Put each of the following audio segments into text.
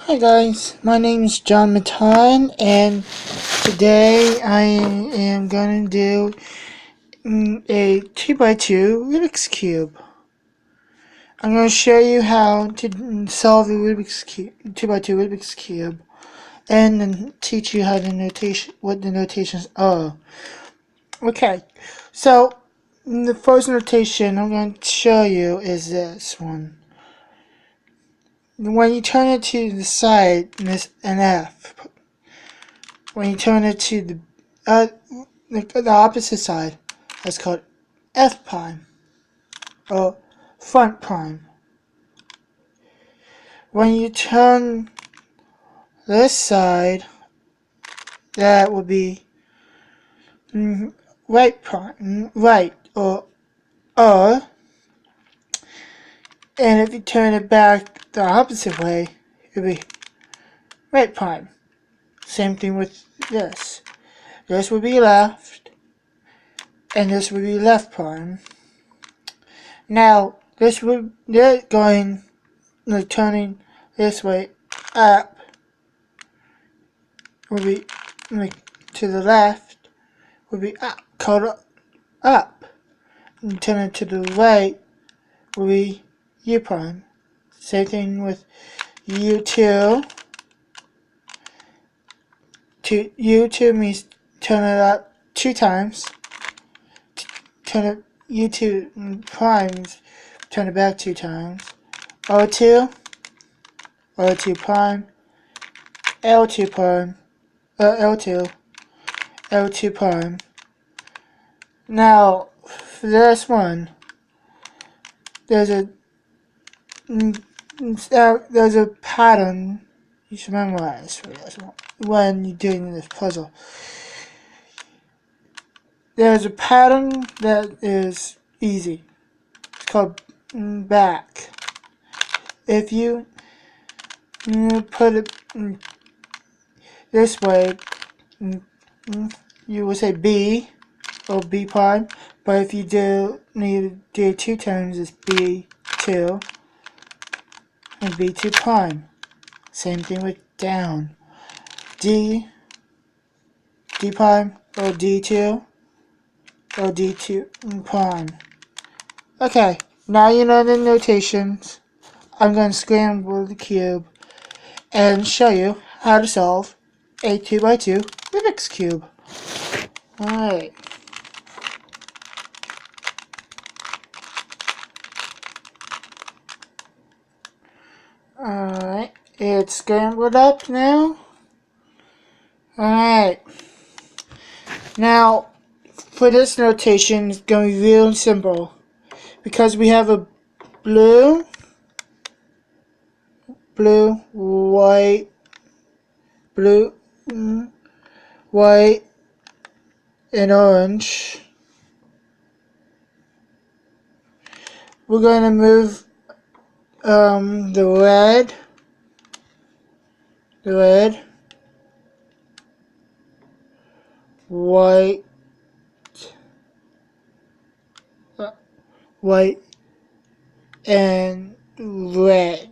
Hi guys, my name is John Matan, and today I am going to do a 2x2 Rubik's Cube. I'm going to show you how to solve a Rubik's Cube, 2x2 Rubik's Cube, and then teach you how what the notations are. Okay, so the first notation I'm going to show you is this one. When you turn it to the side, it's an F. When you turn it to the opposite side, that's called F prime or front prime. When you turn this side, that would be right prime, right or and if you turn it back the opposite way, it would be right prime. Same thing with this. This would be left, and this would be left prime. Now, they're going, turning this way up, would be, to the left, would be up, called up. And turn it to the right, would be U prime. Same thing with U2. U2 means turn it up 2 times. Turn it U2 primes, turn it back 2 times. O2 prime, L2 prime, L2 prime. Now, for this one, there's a pattern you should memorize for this one when you're doing this puzzle. There's a pattern that is easy. It's called back. If you put it this way, you would say B or B prime, but if you need to do 2 times, it's B2 and B2 prime. Same thing with down. D prime or D2 or D2 prime. Okay, now you know the notations. I'm going to scramble the cube and show you how to solve a 2x2 Rubik's Cube. Alright. Alright, it's scrambled up now. Alright. Now, for this notation, it's going to be real simple. Because we have a blue, white, white, and orange. We're going to move the red, white, white, and red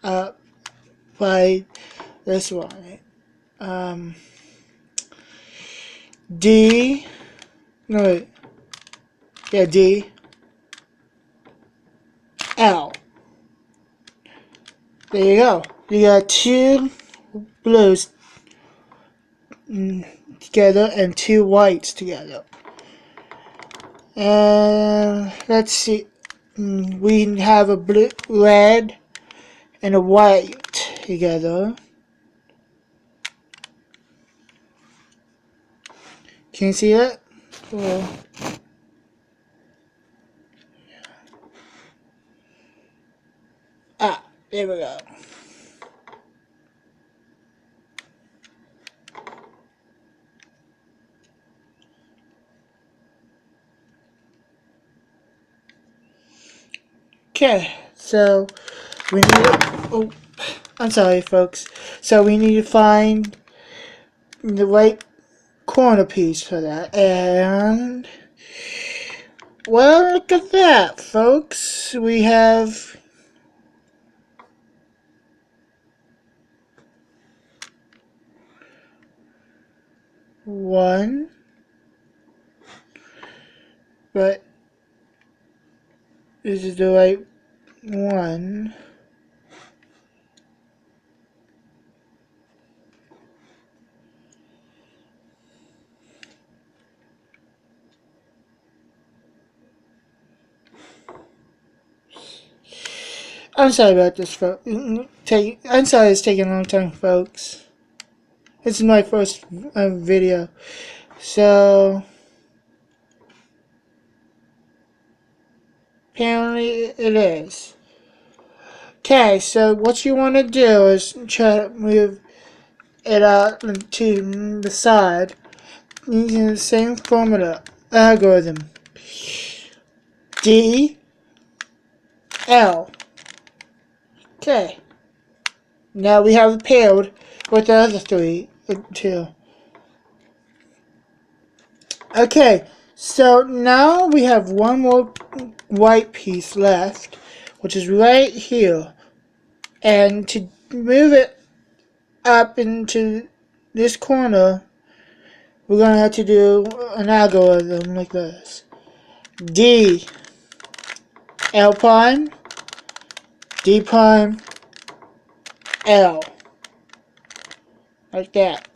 up by this one. D, no wait, yeah, D, L. There you go. You got 2 blues together and 2 whites together. And let's see, we have a red and a white together. Can you see it? Well, there we go. Okay, so we need I'm sorry folks. So we need to find the right corner piece for that, and Well, look at that, folks. We have one, but is it the right one? I'm sorry about this, folks. I'm sorry it's taking a long time, folks. This is my first video, so apparently it is. Okay, so what you want to do is try to move it out to the side using the same formula algorithm. D L. Okay. Now we have it paired with the other two. Okay, so now we have one more white piece left, which is right here. And to move it up into this corner, we're going to have to do an algorithm like this. D, L prime, D prime, L. Like that.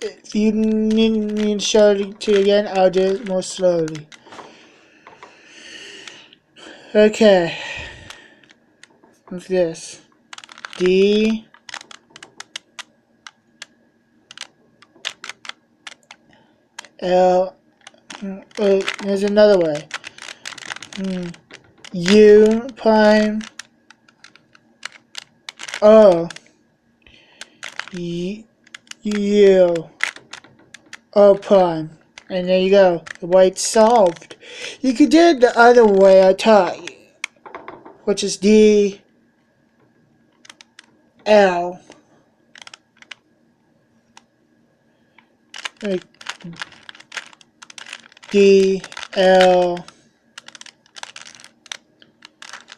If you need me to show it to you again, I'll do it more slowly. Okay. Like this. D, L, there's another way. U prime, O, U, O prime. And there you go. The white's solved. You could do it the other way I taught you, which is D, L. Like D, L,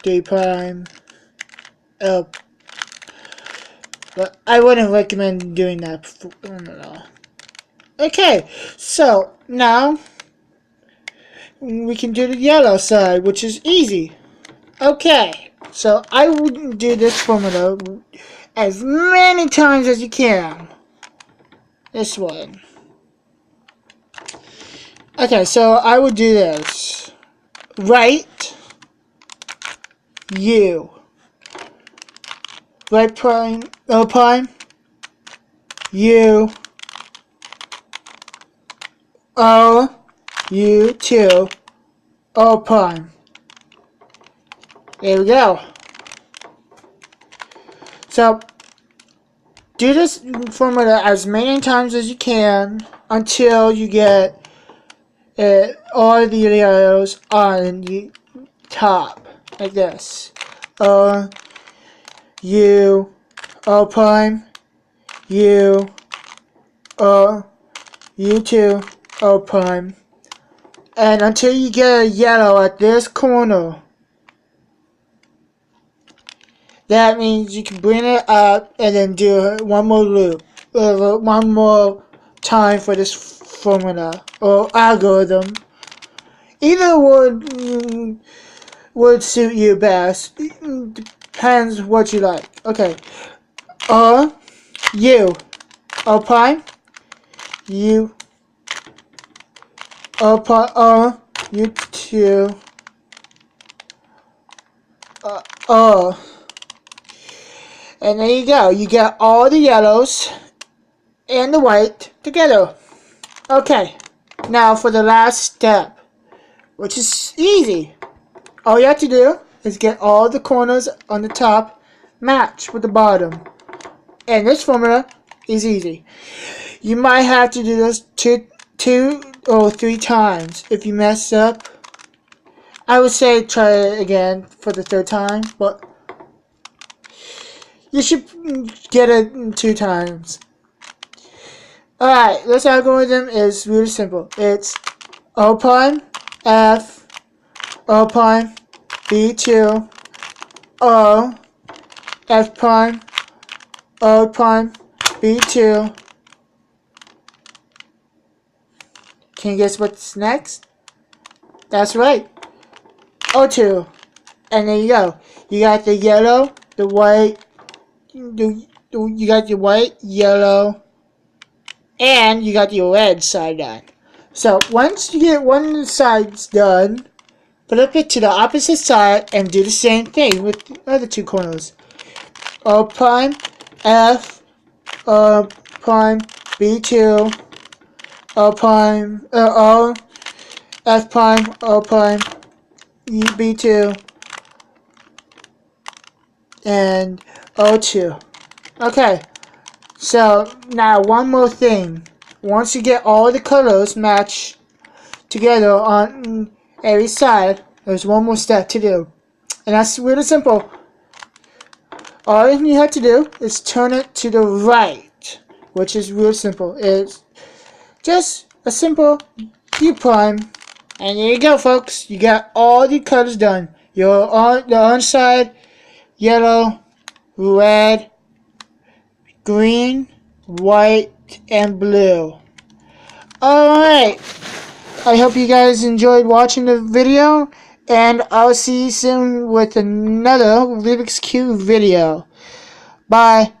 D prime, L. But I wouldn't recommend doing that at all. Okay, so now we can do the yellow side, which is easy. Okay, so I would do this formula as many times as you can. This one. Okay, so I would do this. Right, U. Right prime, O prime, U, O, U2, O prime. There we go. So, do this formula as many times as you can until you get all the arrows on the top, like this. O, U, O prime, U, O, U2, O prime. And until you get a yellow at this corner. That means you can bring it up and then do one more loop. One more time for this formula or algorithm. Either would suit you best. Depends what you like. Okay. U. O prime. U. O prime. U2. And there you go. You get all the yellows and the white together. Okay. Now for the last step, which is easy. All you have to do is get all the corners on the top match with the bottom. And this formula is easy. You might have to do this two or three times. If you mess up, I would say try it again for the third time, but you should get it 2 times. Alright, this algorithm is really simple. It's O prime, F, O prime, B2, O, F prime, O prime, B2. Can you guess what's next? That's right, O2. And there you go. You got the yellow, the white, you got the white, yellow, and you got the red side done. So once you get one of the sides done, flip it to the opposite side and do the same thing with the other two corners. O prime, F, O prime, B2, O prime, O, F prime, O prime, B2, and O2. Okay, so now one more thing. Once you get all the colors matched together on every side, there's one more step to do. And that's really simple. All you have to do is turn it to the right, which is real simple. It's just a simple U prime. And there you go, folks. You got all the colors done. You're on the orange side, yellow, red, green, white, and blue. Alright, I hope you guys enjoyed watching the video, and I'll see you soon with another Rubik's Cube video. Bye.